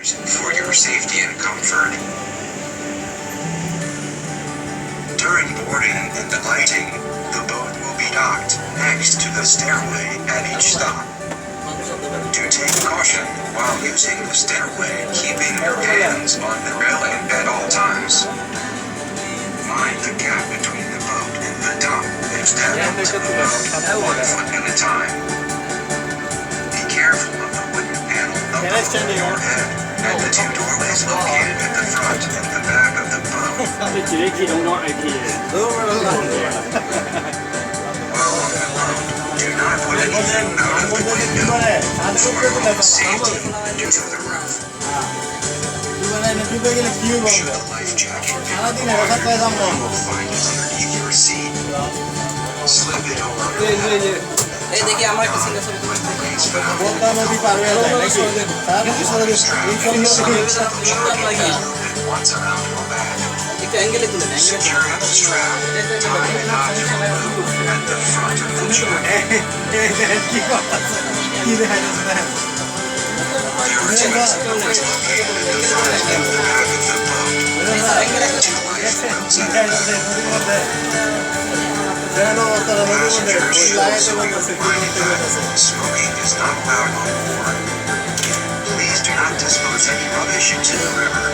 For your safety and comfort. During boarding and alighting, the boat will be docked next to the stairway at each stop. To take caution while using the stairway, keeping your hands on the railing at all times. Mind the gap between the boat and the dock and step onto the boat 1 foot at a time. Be careful of the wooden panel above your head and the 2 doorways located at the front and the back of the boat. While on the boat, do not put anything out of the window for safety due to the roof. Should a life jacket be required, you will find it underneath your seat. Slip it over your head. When the rain's found, and once around your back. Securing the strap, tie a knot to the loop at the front of the jacket. Your tights is located at the front and the back of the boat. 2 life belts at the Passengers should also be reminded that smoking is not allowed on board. Please do not dispose any rubbish into the river.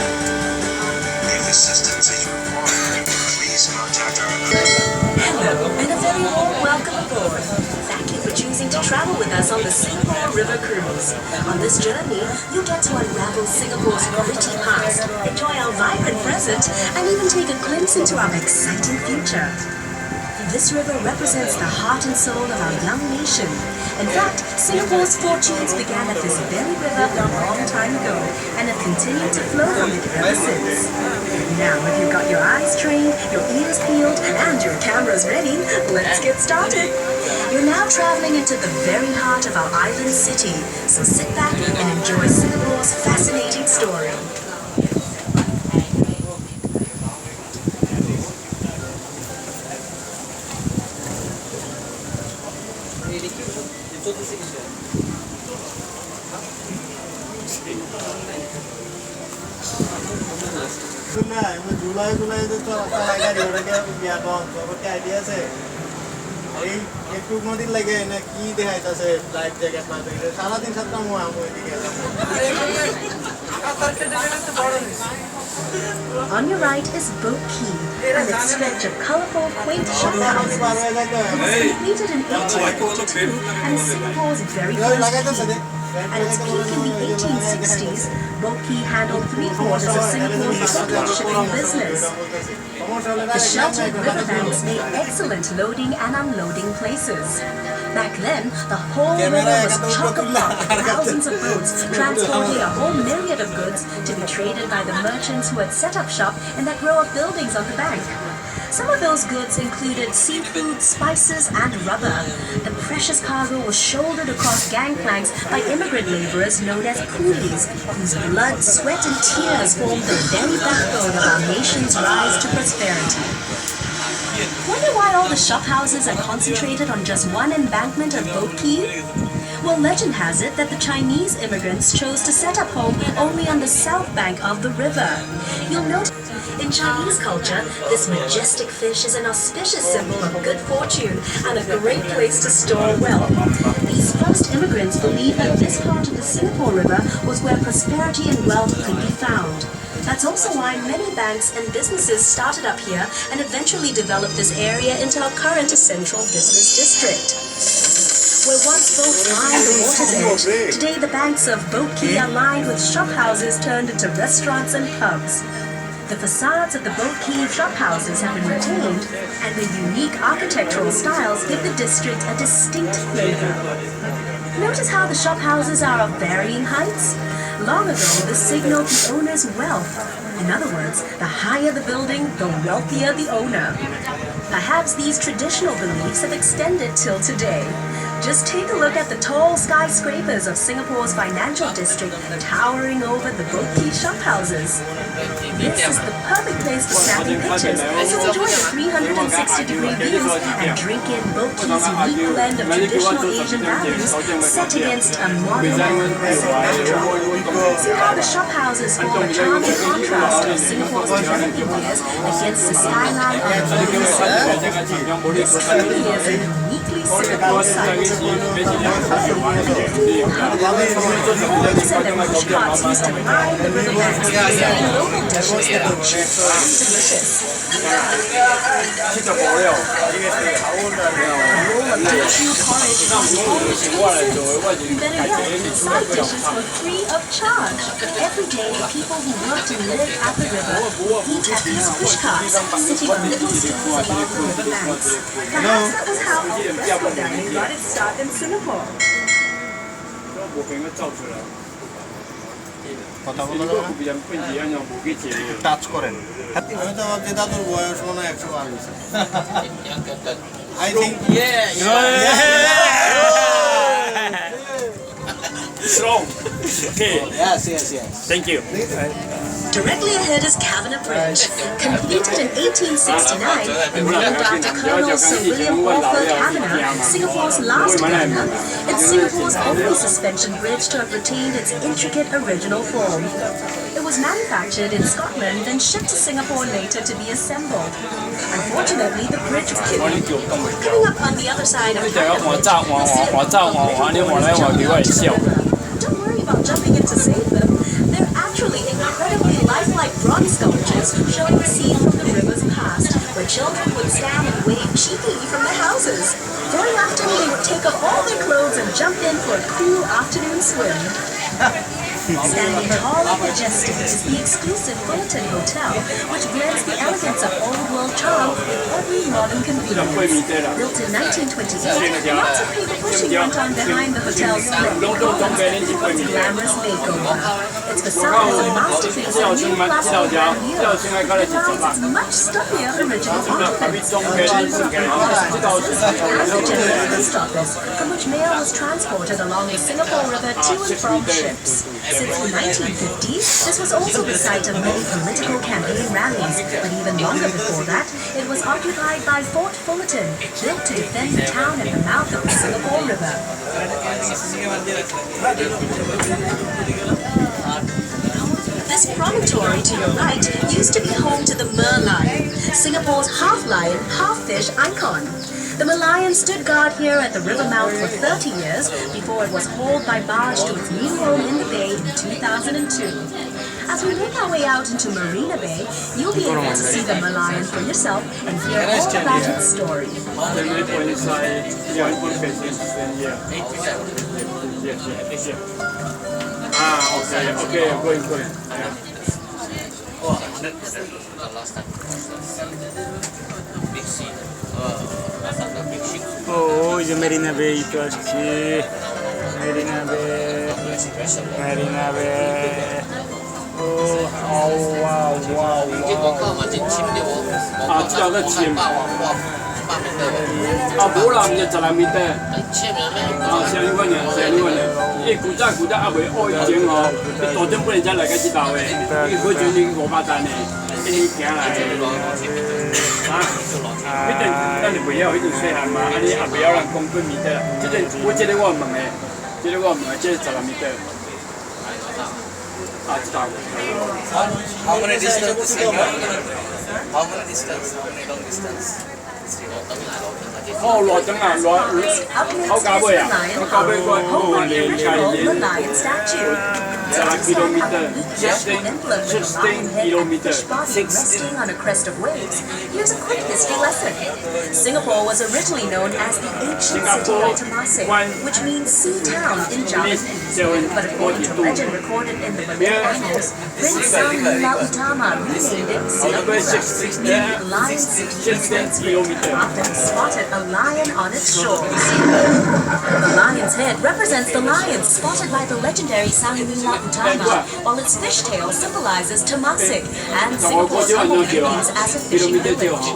If assistance is required, please contact our Hello, and a very warm welcome aboard. Thank you for choosing to travel with us on the Singapore River Cruise. On this journey, you'll get to unravel Singapore's gritty past, enjoy our vibrant present, and even take a glimpse into our exciting future. This river represents the heart and soul of our young nation. In fact, Singapore's fortunes began at this very river a long time ago and have continued to flow from it ever since. Now, if you've got your eyes trained, your ears peeled, and your cameras ready, let's get started. You're now traveling into the very heart of our island city, so sit back and enjoy Singapore's fascinating story. July তো লাগারি ওটাকে বিয়া কম তো কি idea আছে এই একটু নদী লাগে না কি দেখাইতাছে লাইফ জ্যাকেট না দেখে সারা দিন সাতটা মো আম ওইদিকে On your right is Boat Quay, and its stretch of colorful, quaint shop houses. It was completed in 1852 and is Singapore's very first quay. At its peak in the 1860s, Boat Quay handled 3/4 of Singapore's total shipping business. The sheltered riverbanks made excellent loading and unloading places. Back then, the whole river was chock-a-block with thousands of boats transporting a whole myriad of goods to be traded by the merchants who had set up shop in that row of buildings on the bank. Some of those goods included seafood, spices, and rubber. The precious cargo was shouldered across gangplanks by immigrant laborers known as coolies, whose blood, sweat, and tears formed the very backbone of our nation's rise to prosperity. Wonder why all the shop houses are concentrated on just one embankment of Boat Quay? Well, legend has it that the Chinese immigrants chose to set up home only on the south bank of the river. You'll notice in Chinese culture, this majestic fish is an auspicious symbol of good fortune and a great place to store wealth. These first immigrants believed that this part of the Singapore River was where prosperity and wealth could be found. That's also why many banks and businesses started up here and eventually developed this area into our current central business district. Where once boats lined the water's edge, today the banks of Boat Quay are lined with shop houses turned into restaurants and pubs. The facades of the Boat Quay shop houses have been retained, and the unique architectural styles give the district a distinct flavor. Notice how the shop houses are of varying heights? Long ago, this signaled the owner's wealth. In other words, the higher the building, the wealthier the owner. Perhaps these traditional beliefs have extended till today. Just take a look at the tall skyscrapers of Singapore's financial district towering over the Boat Quay shophouses. This is the perfect place for snapping pictures, so enjoy the 360-degree views and drink in Boat Quay's unique blend of traditional Asian values set against a modern and progressive backdrop. See how the shophouses form a charming contrast of Singapore's developing years against the skyline of the Philippine Sea. This truly is a uniquely Singapore sight. Ladies and their push carts used to line the riverbanks, selling local dishes that are cheap and delicious. A bowl of teochew porridge costs only 2 cents. Better yet, side dishes were free of charge. Every day, people who worked and lived at the river eat at these push carts, sitting on little stools along the riverbanks. Perhaps that was how breakfast dining got its start in Singapore. Touch করেন আমি তো ভাবছি দাদুর বয়স মনে হয় 100 হয়েছে I think Strong. Okay. yes Thank you. Directly ahead is Cabinet Bridge, completed in 1869 and named after Colonel Sir William Orford Cavanagh, Singapore's last governor. It's Singapore's only suspension bridge to have retained its intricate original form. It was manufactured in Scotland and shipped to Singapore later to be assembled. Unfortunately, the bridge was coming up on the other side of Don't worry about jumping in to save them. They're actually incredibly lifelike bronze sculptures showing the scene from the river's past, where children would stand and wave cheekily from their houses. Very often, they would take off all their clothes and jump in for a cool afternoon swim. Standing tall and majestic is the exclusive Fullerton Hotel, which blends the elegance of old-world charm with every modern convenience. Built in 1928, lots of people pushing went on behind the hotel's splendid columns into its glamorous makeover. Its facade is a masterpiece of neoclassical grandeur. It provides its much stuffier original occupants. The General Post Office, from which mail was transported along the Singapore River to and from ships. Since the 1950s, this was also the site of many political campaign rallies, but even longer before that, it was occupied by Fort Fullerton, built to defend the town at the mouth of the Singapore River. This promontory to your right used to be home to the merlion, Singapore's half-lion, half-fish icon. The merlion stood guard here at the river mouth for 30 years before it was hauled by barge to its new home in the bay in 2002. As we make our way out into Marina Bay, you'll be able to see the merlion for yourself and hear all about its story. Okay, going. Oh, the Marina Bay itu asli. Marina Bay. Oh, wow. 知道個簽。冇啦，唔就嚟面的。成呢個人，因為古仔阿未愛整哦，你多點半日嚟嘅知道嘅，呢個就你5百單嘅，你行嚟。一定，咱就不要一定細漢嘛，你也不要人講幾米的啦。這個我問嘅，這是12米的。知道。How many distance? How many distance? How many long distance? 哦，羅等啊，好價位啊，好價位個Merlion statue. 16 kilometers. Resting on a crest of waves. Here's a quick history lesson. Singapore was originally known as the ancient city of Temasek, which means sea town in Javanese. But according to legend recorded in the Malay annals, Prince Sang-Nila Utama renamed it Singapore, meaning lion 16 after he spotted a lion on its shores. The lion's head represents the lion spotted by the legendary Sang-Nila Utama, while its fishtail symbolizes Temasek, and Singapore's humble penguins as a fishing village.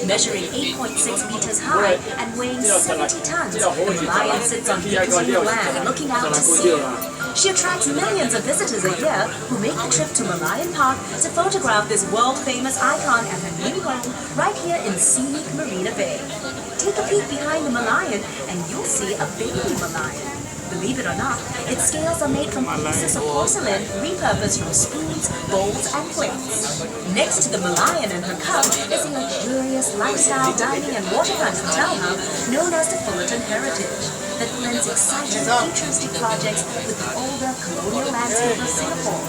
Measuring 8.6 meters high and weighing 70 tons, the lion sits on Bukit land looking out to sea. She attracts millions of visitors a year who make the trip to Malayan Park to photograph this world-famous icon at her new home right here in scenic Marina Bay. Take a peek behind the Malayan and you'll see a baby Malayan. Believe it or not, its scales are made from pieces of porcelain repurposed from spoons, bowls, and plates. Next to the Malayan and her cub is a luxurious lifestyle dining and waterfront hotel hub known as the Fullerton Heritage that blends exciting futuristic projects with the older colonial landscape of Singapore.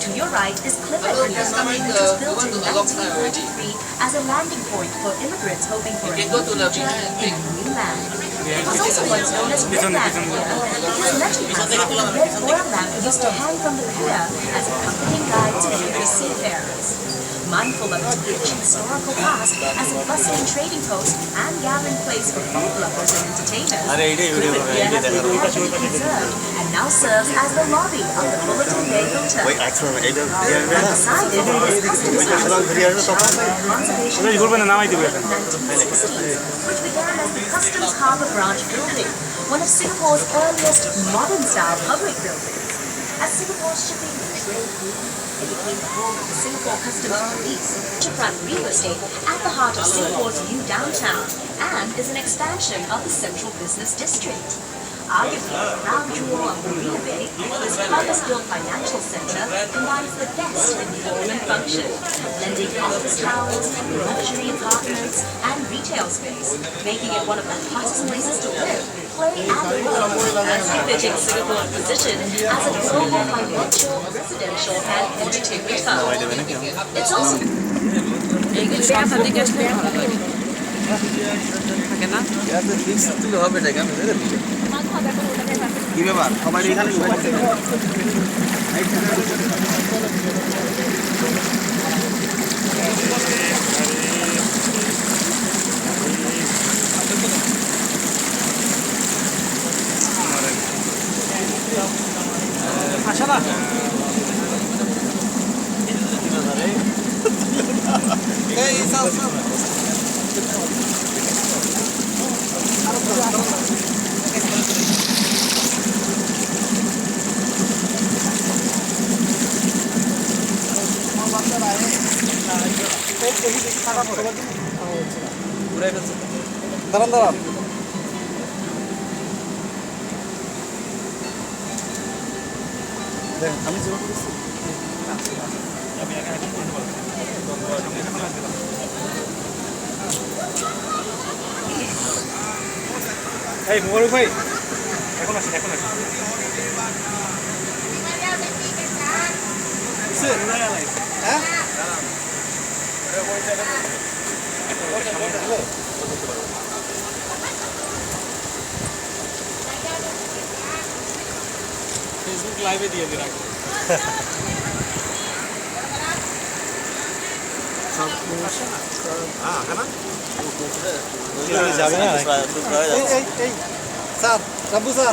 To your right is Clifford Industry, which was built in 1993 as a landing point for immigrants hoping for a new future in a new land. It was also once known as Red Lamp Pier because legend has it that a red oil lamp used to hang from the pier as a comforting guide to weary seafarers. Mindful of its rich historical past as a bustling trading post and gathering place for food lovers and entertainers, Clifford Pier has been carefully preserved and now serves as the lobby of the Fullerton Bay Hotel. Beside it is Customs House, conservation of the 1960s, which began as the Customs Harbour Branch building, one of Singapore's earliest modern-style public buildings. As Singapore's shipping and trade grew, it became the home of the Singapore Customs Police, waterfront real estate at the heart of Singapore's new downtown, and is an expansion of the central business district. Arguably the crown jewel of Marina Bay, this purpose-built financial center combines the best in form and function, blending office towers, luxury apartments, and retail space, making it one of the hottest places to live, play, and work, and befitting Singapore's position as a global financial, residential, and entertainment hub. It's also কি ব্যাপার সবাই এখানে দাঁড়ান দাঁড়ান আমি জোর করেছি এই মোবারক ভাই এখন আসেন হ্যাঁ ফেসবুক লাইভে দিয়ে দিন আগে যাবে না স্যার সাবু স্যার